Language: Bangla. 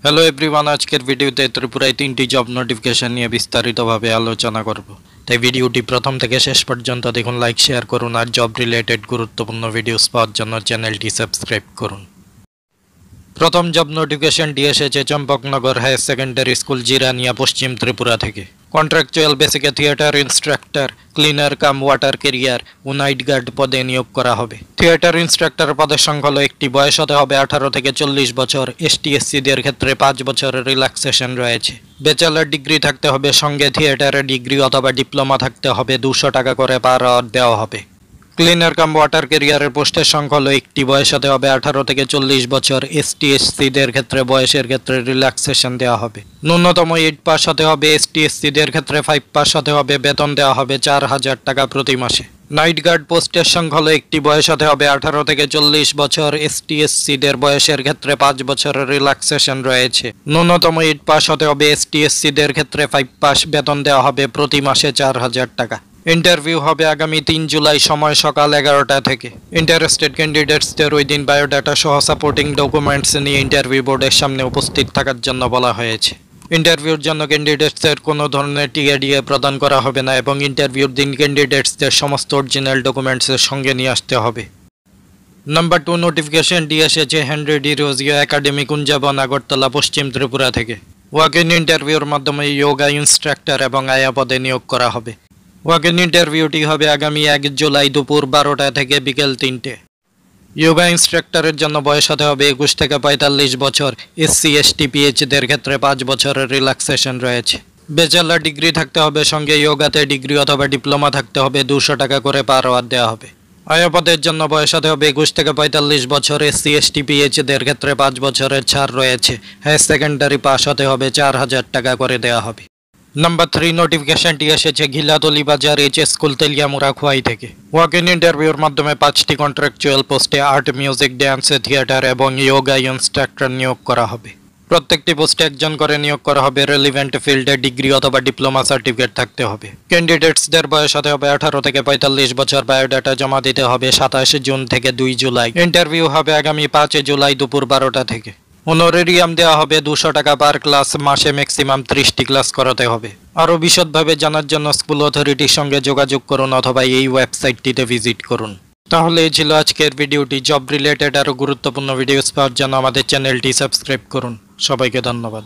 হ্যালো এভরিওয়ান, আজকের ভিডিওতে ত্রিপুরায় 3টি জব নোটিফিকেশন নিয়ে বিস্তারিতভাবে আলোচনা করব। তাই ভিডিওটি প্রথম থেকে শেষ পর্যন্ত দেখুন, লাইক শেয়ার করুন আর জব রিলেটেড গুরুত্বপূর্ণ ভিডিওস পাওয়ার জন্য চ্যানেলটি সাবস্ক্রাইব করুন। প্রথম জব নোটিফিকেশনটি এসেছে Champaknagar higher secondary school, Jirania, Paschim Tripura থেকে। কন্ট্রাকচুয়াল বেসিকে theatre instructor, cleaner cum water carrier ও নাইট গার্ড পদে নিয়োগ করা হবে। থিয়েটার ইনস্ট্রাক্টর পদের সংখ্যা হলো একটি, বয়স হতে হবে 18 থেকে 40 বছর। ST/SC-দের ক্ষেত্রে 5 বছরের রিল্যাক্সেশন রয়েছে। ব্যাচেলর ডিগ্রি থাকতে হবে, সঙ্গে থিয়েটারে ডিগ্রি অথবা ডিপ্লোমা থাকতে হবে। 200 টাকা করে পার আওয়ার দেওয়া হবে। ক্লিনার কাম ওয়াটার ক্যারিয়ারের পোস্টের সংখ্যা হলো একটি, বয়স হতে হবে 18 থেকে 40 বছর। ST/SC-দের ক্ষেত্রে বয়সের ক্ষেত্রে রিল্যাক্সেশন দেওয়া হবে। ন্যূনতম 8 পাস হতে হবে। ST/SC-দের ক্ষেত্রে 5 পাস হতে হবে। বেতন দেওয়া হবে 4000 টাকা প্রতি মাসে। নাইট গার্ড পোস্টের সংখ্যা হলো একটি, বয়স হতে হবে 18 থেকে 40 বছর। ST/SC-দের বয়সের ক্ষেত্রে 5 বছরের রিল্যাক্সেশন রয়েছে। ন্যূনতম 8 পাস হতে হবে। ST/SC-দের ক্ষেত্রে 5 পাস। বেতন দেওয়া হবে প্রতি মাসে 4000 টাকা। ইন্টারভিউ হবে আগামী 3 জুলাই, সময় সকাল 11টা থেকে। ইন্টারেস্টেড ক্যান্ডিডেটসদের ওই দিন বায়োডাটা সহ সাপোর্টিং ডকুমেন্টস নিয়ে ইন্টারভিউ বোর্ডের সামনে উপস্থিত থাকার জন্য বলা হয়েছে। ইন্টারভিউর জন্য ক্যান্ডিডেটসদের কোনো ধরনের টিএডিএ প্রদান করা হবে না এবং ইন্টারভিউর দিন ক্যান্ডিডেটসদের সমস্ত অরিজিনাল ডকুমেন্টসের সঙ্গে নিয়ে আসতে হবে। নাম্বার 2 নোটিফিকেশনটি এসেছে হেনরি ডি রোজিও একাডেমি, কুঞ্জাবন, আগরতলা, পশ্চিম ত্রিপুরা থেকে। ওয়াক ইন ইন্টারভিউর মাধ্যমে যোগা ইনস্ট্রাক্টর এবং আয়া পদে নিয়োগ করা হবে। ওয়াক ইন ইন্টারভিউটি হবে আগামী 1 জুলাই দুপুর 12টা থেকে বিকেল 3টে। যোগা ইনস্ট্রাক্টরের জন্য বয়স হতে হবে 21 থেকে 45 বছর। SC/ST/PH-দের ক্ষেত্রে 5 বছরের রিল্যাক্সেশন রয়েছে। ব্যাচেলর ডিগ্রি থাকতে হবে, সঙ্গে যোগাতে ডিগ্রি অথবা ডিপ্লোমা থাকতে হবে। 200 টাকা করে পার আওয়ার দেওয়া হবে। আয়া পদের জন্য বয়স হতে হবে 21 থেকে 45 বছর। SC/ST/PH-দের ক্ষেত্রে 5 বছরের ছাড় রয়েছে। হায়ার সেকেন্ডারি পাস হতে হবে। 4000 টাকা করে দেওয়া হবে। নাম্বার 3 নোটিফিকেশনটি এসেছে ঘিলাতলি বাজার HS স্কুল, তেলিয়ামুড়া, খোয়াই থেকে। ওয়াক ইন ইন্টারভিউর মাধ্যমে 5টি কন্ট্রাকচুয়াল পোস্টে আর্ট, মিউজিক, ড্যান্স, থিয়েটার এবং যোগা ইনস্ট্রাক্টর নিয়োগ করা হবে। প্রত্যেকটি পোস্টে একজন করে নিয়োগ করা হবে। রেলিভেন্ট ফিল্ডে ডিগ্রি অথবা ডিপ্লোমা সার্টিফিকেট থাকতে হবে। ক্যান্ডিডেটসদের বয়স হতে হবে 18 থেকে 45 বছর। বায়োডাটা জমা দিতে হবে 27 জুন থেকে 2 জুলাই। ইন্টারভিউ হবে আগামী 5 জুলাই দুপুর 12টা থেকে। অনারেরিয়াম দেওয়া হবে 200 টাকা পার ক্লাস। মাসে ম্যাক্সিমাম 30টি ক্লাস করাতে হবে। আরও বিশদভাবে জানার জন্য স্কুল অথরিটির সঙ্গে যোগাযোগ করুন অথবা এই ওয়েবসাইটটিতে ভিজিট করুন। তাহলে এই ছিল আজকের ভিডিওটি। জব রিলেটেড আরও গুরুত্বপূর্ণ ভিডিওস পাওয়ার জন্য আমাদের চ্যানেলটি সাবস্ক্রাইব করুন। সবাইকে ধন্যবাদ।